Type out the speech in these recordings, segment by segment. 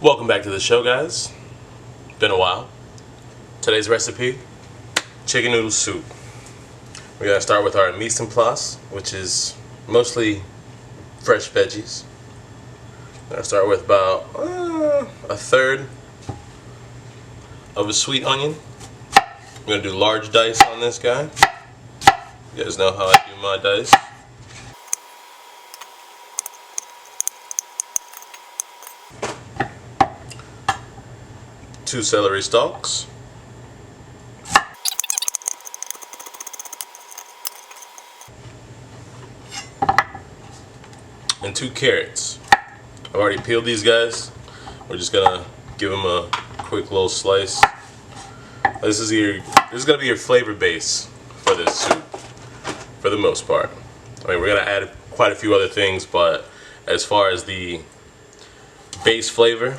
Welcome back to the show, guys. Been a while. Today's recipe, chicken noodle soup. We're gonna start with our mise en place, which is mostly fresh veggies. I'm gonna start with about a third of a sweet onion. I'm gonna do large dice on this guy. You guys know how I do my dice. Two celery stalks. And 2 carrots. I've already peeled these guys. We're just gonna give them a quick little slice. This is gonna be your flavor base for this soup, for the most part. I mean, we're gonna add quite a few other things, but as far as the base flavor,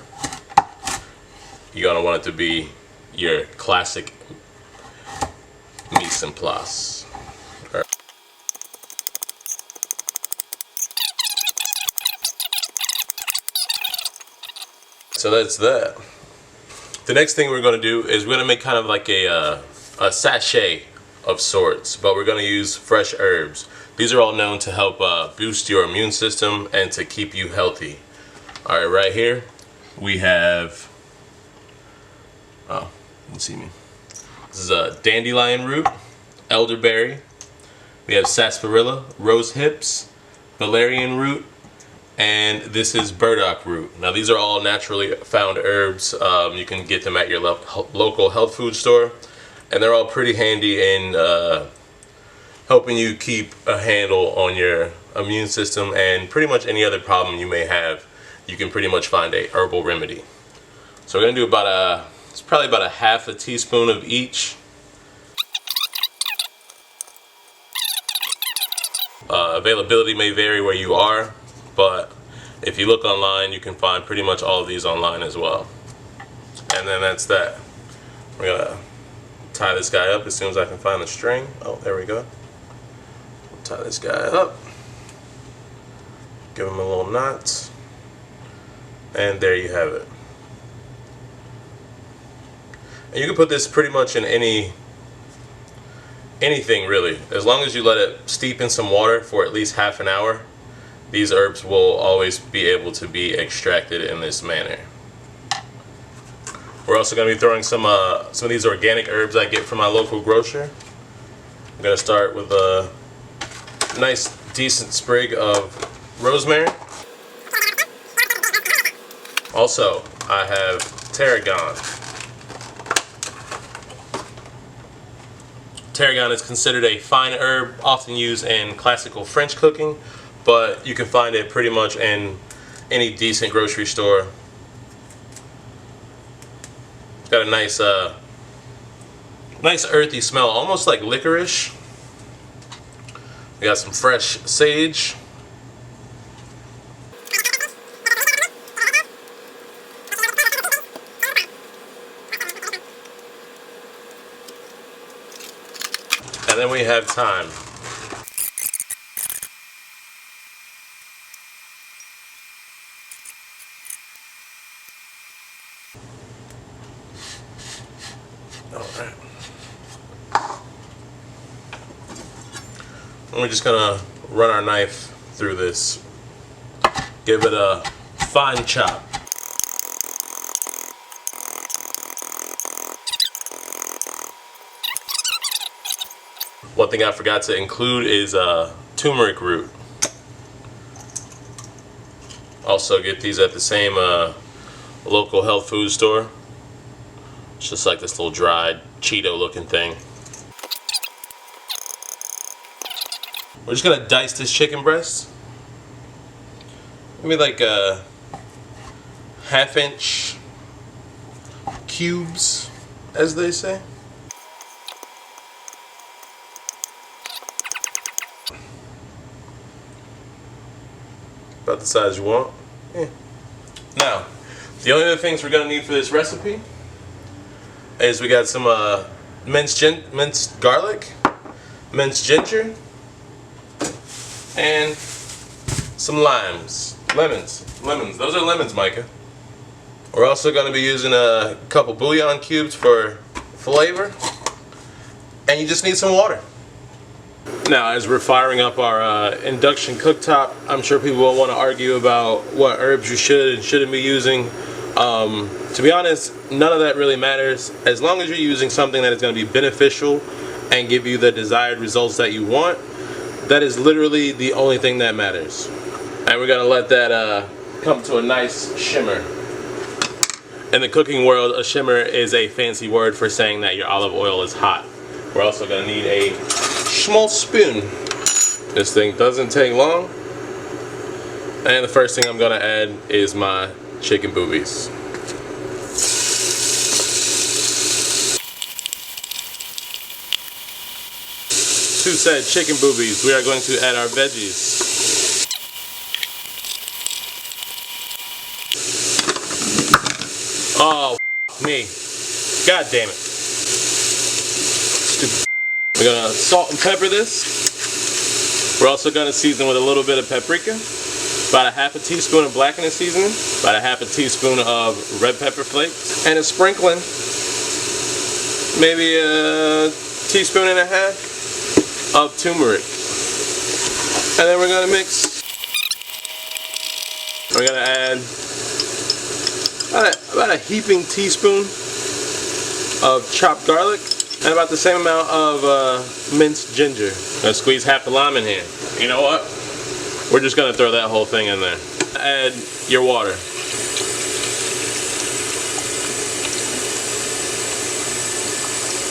you're gonna want it to be your classic mise en place. Right. So that's that. The next thing we're gonna do is we're gonna make kind of like a sachet of sorts, but we're gonna use fresh herbs. These are all known to help boost your immune system and to keep you healthy. All right, right here we have. Oh, you can see me. This is a dandelion root, elderberry. We have sarsaparilla, rose hips, valerian root, and this is burdock root. Now these are all naturally found herbs. You can get them at your local health food store, and they're all pretty handy in helping you keep a handle on your immune system, and pretty much any other problem you may have, you can pretty much find a herbal remedy. So we're gonna do it's probably about a half a teaspoon of each. Availability may vary where you are, but if you look online, you can find pretty much all of these online as well. And then that's that. We're gonna tie this guy up as soon as I can find the string. Oh, there we go. Tie this guy up. Give him a little knot. And there you have it. And you can put this pretty much in anything really. As long as you let it steep in some water for at least half an hour, these herbs will always be able to be extracted in this manner. We're also going to be throwing some of these organic herbs I get from my local grocer. I'm going to start with a nice decent sprig of rosemary. Also, I have tarragon. Tarragon is considered a fine herb, often used in classical French cooking, but you can find it pretty much in any decent grocery store. It's got a nice earthy smell, almost like licorice. We got some fresh sage. And then we have thyme. Alright. And we're just gonna run our knife through this. Give it a fine chop. One thing I forgot to include is turmeric root. Also get these at the same local health food store. It's just like this little dried Cheeto looking thing. We're just gonna dice this chicken breast. Maybe like a half-inch cubes, as they say. About the size you want. Yeah. Now, the only other things we're gonna need for this recipe is we got some minced garlic, minced ginger, and some lemons. Those are lemons, Micah. We're also going to be using a couple bouillon cubes for flavor. And you just need some water. Now, as we're firing up our induction cooktop, I'm sure people will want to argue about what herbs you should and shouldn't be using. To be honest, none of that really matters. As long as you're using something that is going to be beneficial and give you the desired results that you want, that is literally the only thing that matters. And we're going to let that come to a nice shimmer. In the cooking world, a shimmer is a fancy word for saying that your olive oil is hot. We're also going to need a small spoon. This thing doesn't take long. And the first thing I'm going to add is my chicken boobies. To said chicken boobies, we are going to add our veggies. Oh, me. God damn it. Stupid. We're gonna salt and pepper this. We're also gonna season with a little bit of paprika, about a half a teaspoon of blackening seasoning, about a half a teaspoon of red pepper flakes, and a sprinkling, maybe a teaspoon and a half of turmeric. And then we're gonna mix. We're gonna add about a heaping teaspoon of chopped garlic and about the same amount of minced ginger. I'm gonna squeeze half the lime in here. You know what? We're just gonna throw that whole thing in there. Add your water.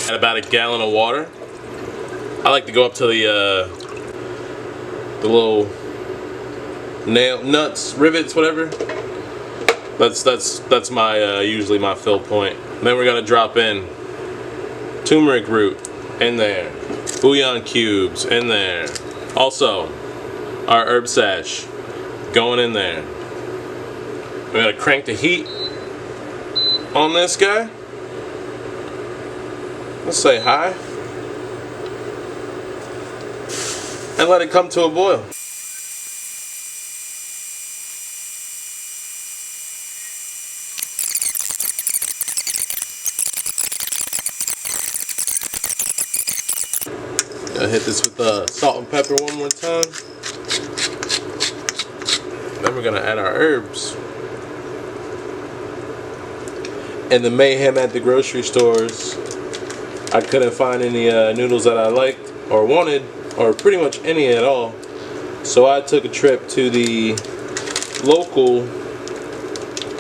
Add about a gallon of water. I like to go up to the little nail nuts, rivets, whatever. That's my usually my fill point. And then we're gonna drop in turmeric root in there, bouillon cubes in there. Also, our herb sash going in there. We're gonna crank the heat on this guy. Let's say high. And let it come to a boil. Gonna hit this with salt and pepper one more time. Then we're gonna add our herbs. In the mayhem at the grocery stores, I couldn't find any noodles that I liked or wanted, or pretty much any at all. So I took a trip to the local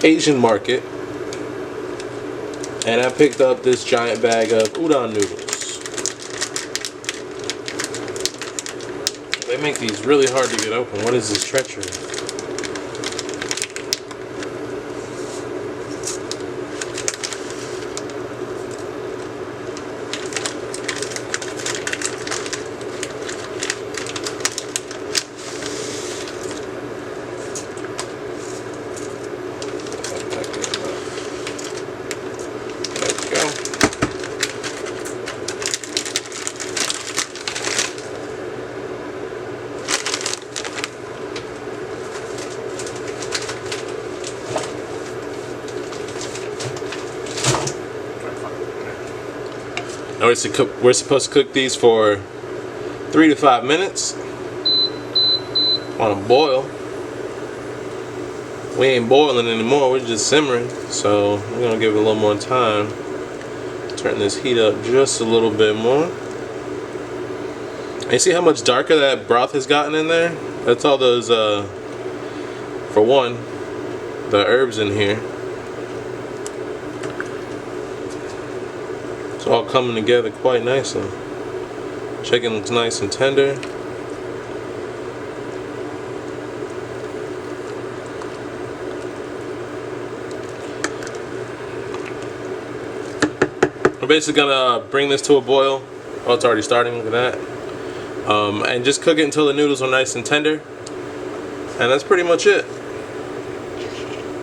Asian market and I picked up this giant bag of udon noodles. They make these really hard to get open. What is this treachery? Now we're supposed to cook these for 3 to 5 minutes on a boil. We ain't boiling anymore, we're just simmering. So we're gonna give it a little more time. Turn this heat up just a little bit more. And you see how much darker that broth has gotten in there? That's all those, for one, the herbs in here. It's all coming together quite nicely. Chicken looks nice and tender. We're basically gonna bring this to a boil. Oh, it's already starting, look at that. And just cook it until the noodles are nice and tender. And that's pretty much it.